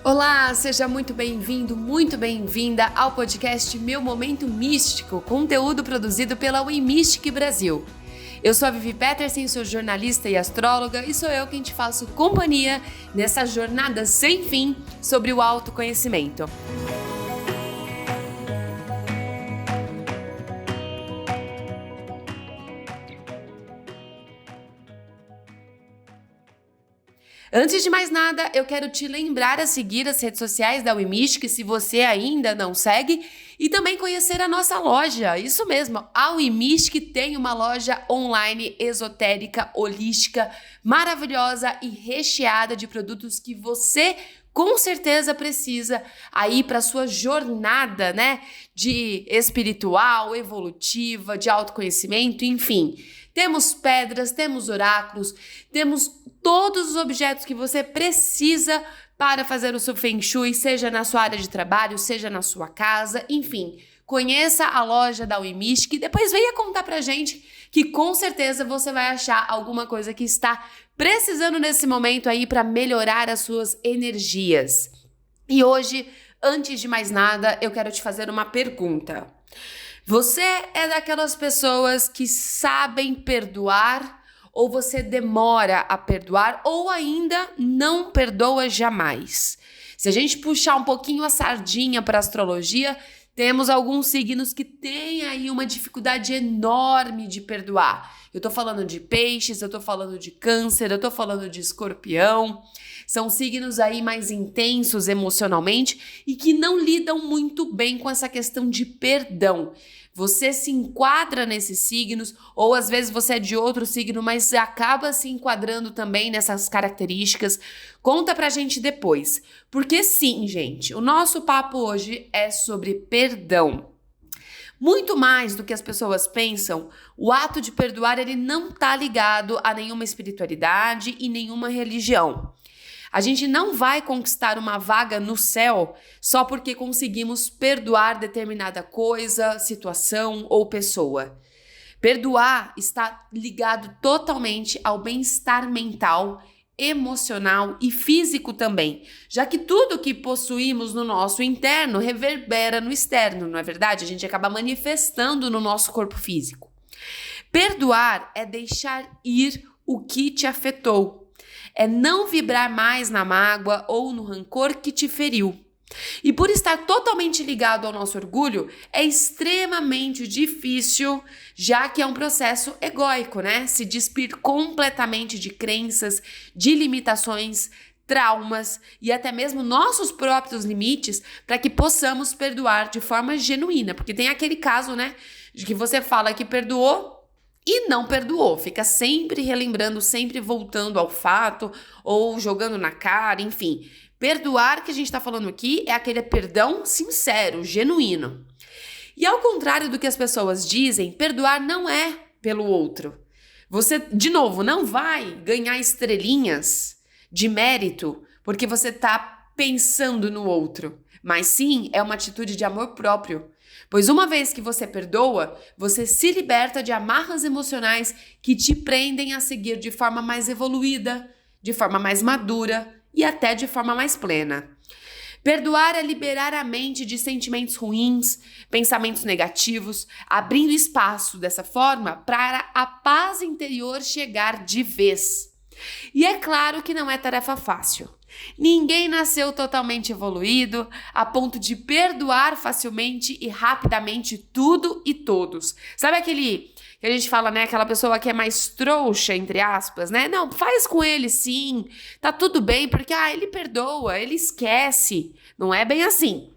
Olá, seja muito bem-vindo, muito bem-vinda ao podcast Meu Momento Místico, conteúdo produzido pela WeMystic Brasil. Eu sou a Vivi Peterson, sou jornalista e astróloga e sou eu quem te faço companhia nessa jornada sem fim sobre o autoconhecimento. Antes de mais nada, eu quero te lembrar a seguir as redes sociais da WeMystic, se você ainda não segue, e também conhecer a nossa loja. Isso mesmo, a WeMystic tem uma loja online esotérica, holística, maravilhosa e recheada de produtos que você com certeza precisa aí para sua jornada, né, de espiritual, evolutiva, de autoconhecimento, enfim. Temos pedras, temos oráculos, temos todos os objetos que você precisa para fazer o seu Feng Shui, seja na sua área de trabalho, seja na sua casa, enfim. Conheça a loja da WeMystic e depois venha contar pra gente que com certeza você vai achar alguma coisa que está precisando nesse momento aí para melhorar as suas energias. E hoje, antes de mais nada, eu quero te fazer uma pergunta. Você é daquelas pessoas que sabem perdoar ou você demora a perdoar ou ainda não perdoa jamais? Se a gente puxar um pouquinho a sardinha para a astrologia, temos alguns signos que têm aí uma dificuldade enorme de perdoar. Eu tô falando de peixes, eu tô falando de câncer, eu tô falando de escorpião. São signos aí mais intensos emocionalmente e que não lidam muito bem com essa questão de perdão. Você se enquadra nesses signos, ou às vezes você é de outro signo, mas acaba se enquadrando também nessas características. Conta pra gente depois. Porque sim, gente, o nosso papo hoje é sobre perdão. Muito mais do que as pessoas pensam, o ato de perdoar ele não tá ligado a nenhuma espiritualidade e nenhuma religião. A gente não vai conquistar uma vaga no céu só porque conseguimos perdoar determinada coisa, situação ou pessoa. Perdoar está ligado totalmente ao bem-estar mental, emocional e físico também, já que tudo que possuímos no nosso interno reverbera no externo, não é verdade? A gente acaba manifestando no nosso corpo físico. Perdoar é deixar ir o que te afetou. É não vibrar mais na mágoa ou no rancor que te feriu. E por estar totalmente ligado ao nosso orgulho, é extremamente difícil, já que é um processo egóico, né? Se despir completamente de crenças, de limitações, traumas e até mesmo nossos próprios limites para que possamos perdoar de forma genuína. Porque tem aquele caso, né, de que você fala que perdoou e não perdoou, fica sempre relembrando, sempre voltando ao fato ou jogando na cara, enfim. Perdoar que a gente está falando aqui é aquele perdão sincero, genuíno. E ao contrário do que as pessoas dizem, perdoar não é pelo outro. Você, de novo, não vai ganhar estrelinhas de mérito porque você está pensando no outro, mas sim é uma atitude de amor próprio. Pois uma vez que você perdoa, você se liberta de amarras emocionais que te prendem a seguir de forma mais evoluída, de forma mais madura e até de forma mais plena. Perdoar é liberar a mente de sentimentos ruins, pensamentos negativos, abrindo espaço dessa forma para a paz interior chegar de vez. E é claro que não é tarefa fácil. Ninguém nasceu totalmente evoluído a ponto de perdoar facilmente e rapidamente tudo e todos. Sabe aquele que a gente fala, né? Aquela pessoa que é mais trouxa, entre aspas, né? Não, faz com ele sim, tá tudo bem, porque ele perdoa, ele esquece. Não é bem assim.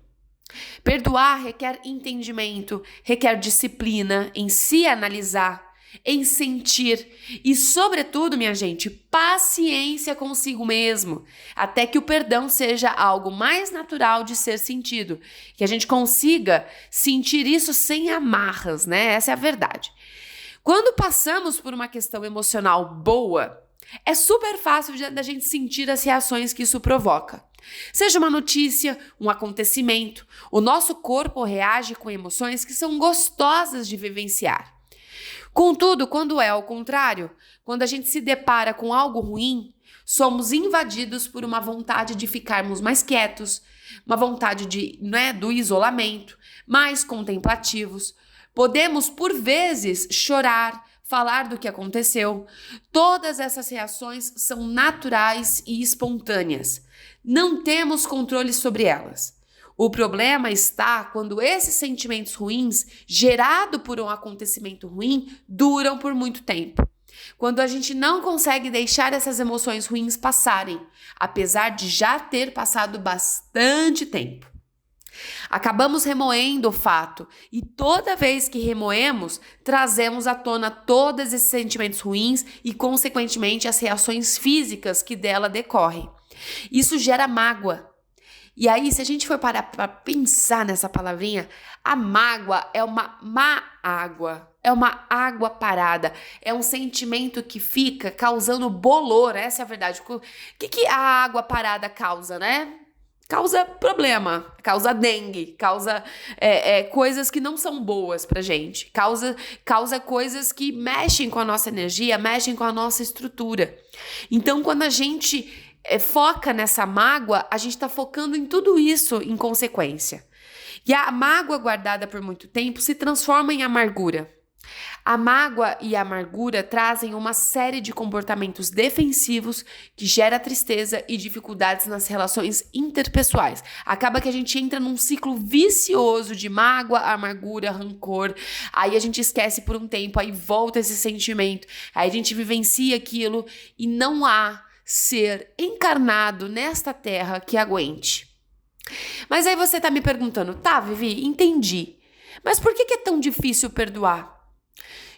Perdoar requer entendimento, requer disciplina em se analisar, em sentir e, sobretudo, minha gente, paciência consigo mesmo, até que o perdão seja algo mais natural de ser sentido, que a gente consiga sentir isso sem amarras, né? Essa é a verdade. Quando passamos por uma questão emocional boa, é super fácil da gente sentir as reações que isso provoca. Seja uma notícia, um acontecimento, o nosso corpo reage com emoções que são gostosas de vivenciar. Contudo, quando é ao contrário, quando a gente se depara com algo ruim, Somos invadidos por uma vontade de ficarmos mais quietos, uma vontade do isolamento, mais contemplativos. Podemos, por vezes, chorar, falar do que aconteceu. Todas essas reações são naturais e espontâneas. Não temos controle sobre elas. O problema está quando esses sentimentos ruins, gerados por um acontecimento ruim, duram por muito tempo. Quando a gente não consegue deixar essas emoções ruins passarem, apesar de já ter passado bastante tempo. Acabamos remoendo o fato e toda vez que remoemos, trazemos à tona todos esses sentimentos ruins e, consequentemente, as reações físicas que dela decorrem. Isso gera mágoa. E aí, se a gente for parar para pensar nessa palavrinha, a mágoa é uma má água, é uma água parada, é um sentimento que fica causando bolor, essa é a verdade. O que a água parada causa, né? Causa problema, causa dengue, causa coisas que não são boas pra gente, causa coisas que mexem com a nossa energia, mexem com a nossa estrutura. Então, quando a gente foca nessa mágoa, a gente tá focando em tudo isso em consequência. E a mágoa guardada por muito tempo se transforma em amargura. A mágoa e a amargura trazem uma série de comportamentos defensivos que gera tristeza e dificuldades nas relações interpessoais. Acaba que a gente entra num ciclo vicioso de mágoa, amargura, rancor. Aí a gente esquece por um tempo, aí volta esse sentimento. Aí a gente vivencia aquilo e não há ser encarnado nesta terra que aguente. Mas aí você tá me perguntando, tá, Vivi, entendi. Mas por que é tão difícil perdoar?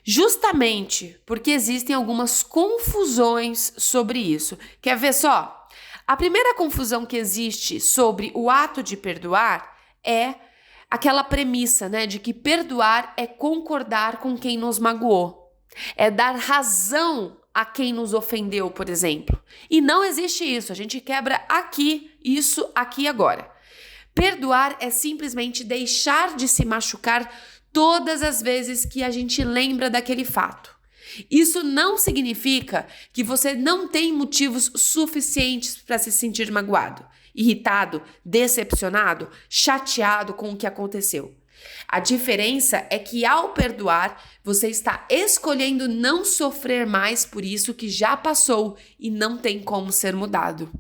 Justamente porque existem algumas confusões sobre isso. Quer ver só? A primeira confusão que existe sobre o ato de perdoar é aquela premissa, né, de que perdoar é concordar com quem nos magoou. É dar razão a quem nos ofendeu, por exemplo. E não existe isso. A gente quebra isso aqui agora. Perdoar é simplesmente deixar de se machucar todas as vezes que a gente lembra daquele fato. Isso não significa que você não tem motivos suficientes para se sentir magoado, irritado, decepcionado, chateado com o que aconteceu. A diferença é que ao perdoar, você está escolhendo não sofrer mais por isso que já passou e não tem como ser mudado.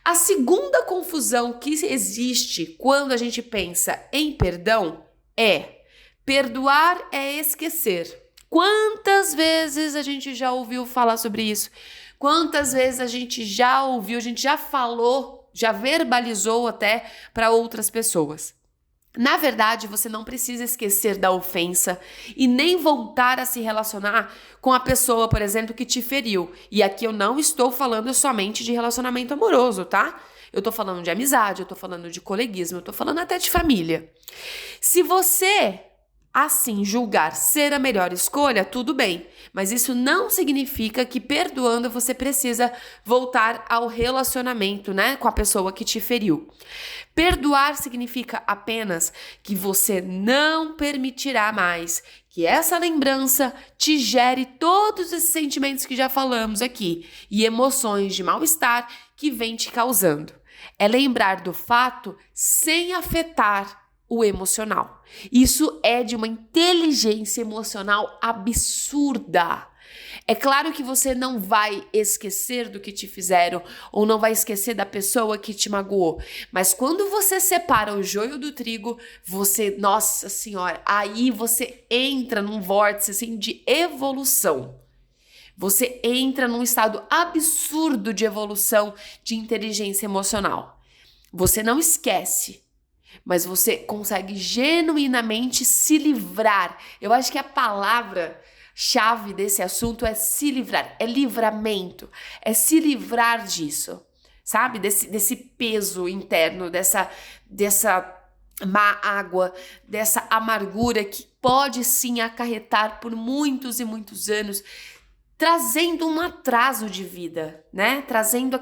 A segunda confusão que existe quando a gente pensa em perdão é: perdoar é esquecer. Quantas vezes a gente já ouviu falar sobre isso? Quantas vezes a gente já ouviu, a gente já falou, já verbalizou até para outras pessoas? Na verdade, você não precisa esquecer da ofensa e nem voltar a se relacionar com a pessoa, por exemplo, que te feriu. E aqui eu não estou falando somente de relacionamento amoroso, tá? Eu tô falando de amizade, eu tô falando de coleguismo, eu tô falando até de família. Se você assim julgar ser a melhor escolha, tudo bem, mas isso não significa que perdoando você precisa voltar ao relacionamento, né, com a pessoa que te feriu. Perdoar significa apenas que você não permitirá mais que essa lembrança te gere todos esses sentimentos que já falamos aqui e emoções de mal-estar que vem te causando. É lembrar do fato sem afetar o emocional. Isso é de uma inteligência emocional absurda. É claro que você não vai esquecer do que te fizeram ou não vai esquecer da pessoa que te magoou, mas quando você separa o joio do trigo, você, nossa senhora, aí você entra num vórtice assim, de evolução. Você entra num estado absurdo de evolução de inteligência emocional. Você não esquece, mas você consegue genuinamente se livrar. Eu acho que a palavra-chave desse assunto é se livrar, é livramento, é se livrar disso, sabe? Desse peso interno, dessa má água, dessa amargura que pode sim acarretar por muitos e muitos anos trazendo um atraso de vida, né? Trazendo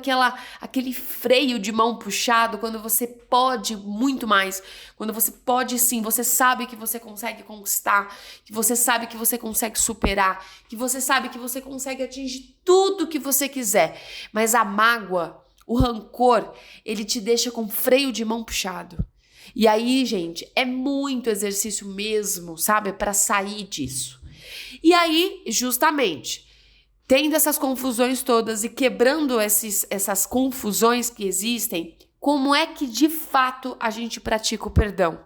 aquele freio de mão puxado quando você pode muito mais, quando você pode sim, você sabe que você consegue conquistar, que você sabe que você consegue superar, que você sabe que você consegue atingir tudo que você quiser, mas a mágoa, o rancor, ele te deixa com freio de mão puxado. E aí, gente, é muito exercício mesmo, sabe? Para sair disso. E aí, justamente, tendo essas confusões todas e quebrando essas confusões que existem, como é que de fato a gente pratica o perdão?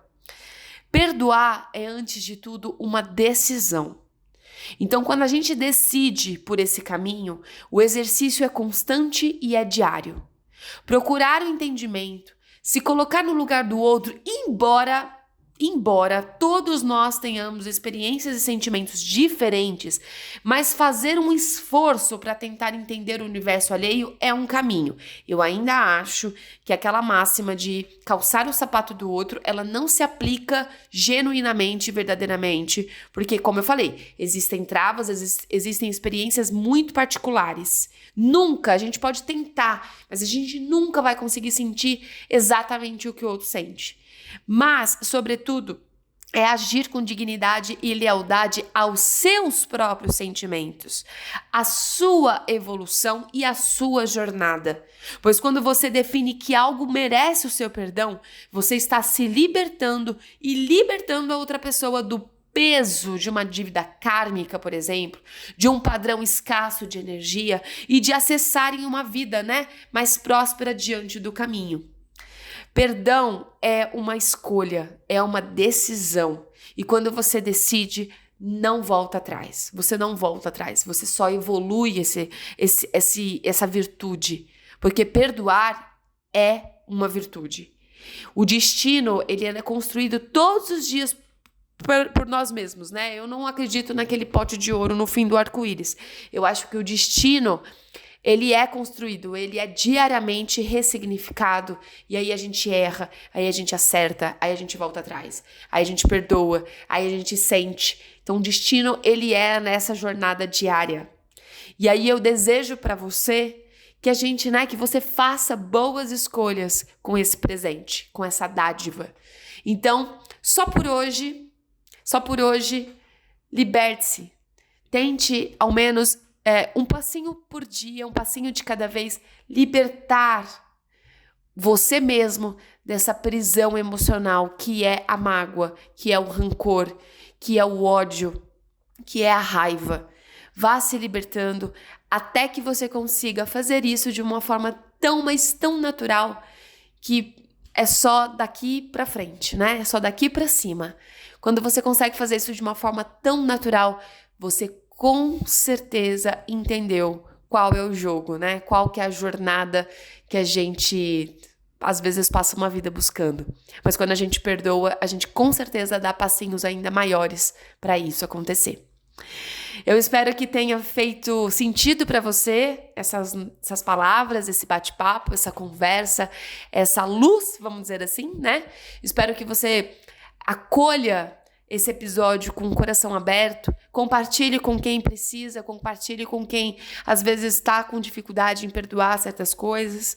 Perdoar é, antes de tudo, uma decisão. Então, quando a gente decide por esse caminho, o exercício é constante e é diário. Procurar o entendimento, se colocar no lugar do outro, embora todos nós tenhamos experiências e sentimentos diferentes, mas fazer um esforço para tentar entender o universo alheio é um caminho. Eu ainda acho que aquela máxima de calçar o sapato do outro, ela não se aplica genuinamente, verdadeiramente, porque, como eu falei, existem travas, existem experiências muito particulares. Nunca, a gente pode tentar, mas a gente nunca vai conseguir sentir exatamente o que o outro sente. Mas, sobretudo, é agir com dignidade e lealdade aos seus próprios sentimentos, a sua evolução e a sua jornada. Pois quando você define que algo merece o seu perdão, você está se libertando e libertando a outra pessoa do peso de uma dívida kármica, por exemplo, de um padrão escasso de energia e de acessarem uma vida, mais próspera diante do caminho. Perdão é uma escolha, é uma decisão. E quando você decide, não volta atrás. Você não volta atrás, você só evolui essa virtude. Porque perdoar é uma virtude. O destino, ele é construído todos os dias por nós mesmos, né? Eu não acredito naquele pote de ouro no fim do arco-íris. Eu acho que o destino, ele é construído, ele é diariamente ressignificado, e aí a gente erra, aí a gente acerta, aí a gente volta atrás, aí a gente perdoa, aí a gente sente. Então o destino, ele é nessa jornada diária. E aí eu desejo para você que a gente, que você faça boas escolhas com esse presente, com essa dádiva. Então, só por hoje, liberte-se. Tente, ao menos, um passinho por dia, um passinho de cada vez, libertar você mesmo dessa prisão emocional que é a mágoa, que é o rancor, que é o ódio, que é a raiva. Vá se libertando até que você consiga fazer isso de uma forma mas tão natural, que é só daqui pra frente, É só daqui pra cima. Quando você consegue fazer isso de uma forma tão natural, você com certeza entendeu qual é o jogo, Qual que é a jornada que a gente, às vezes, passa uma vida buscando. Mas quando a gente perdoa, a gente com certeza dá passinhos ainda maiores para isso acontecer. Eu espero que tenha feito sentido para você essas palavras, esse bate-papo, essa conversa, essa luz, vamos dizer assim, Espero que você acolha esse episódio com o coração aberto, compartilhe com quem precisa, compartilhe com quem às vezes está com dificuldade em perdoar certas coisas,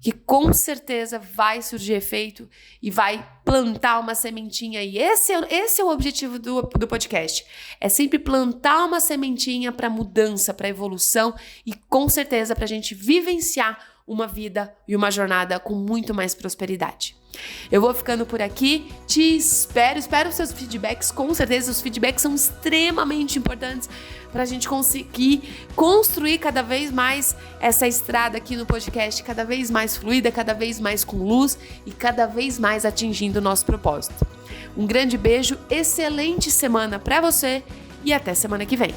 que com certeza vai surgir efeito e vai plantar uma sementinha. E esse é o objetivo do podcast, é sempre plantar uma sementinha para mudança, para evolução e com certeza para a gente vivenciar uma vida e uma jornada com muito mais prosperidade. Eu vou ficando por aqui, te espero os seus feedbacks, com certeza os feedbacks são extremamente importantes para a gente conseguir construir cada vez mais essa estrada aqui no podcast, cada vez mais fluida, cada vez mais com luz e cada vez mais atingindo o nosso propósito. Um grande beijo, excelente semana para você e até semana que vem.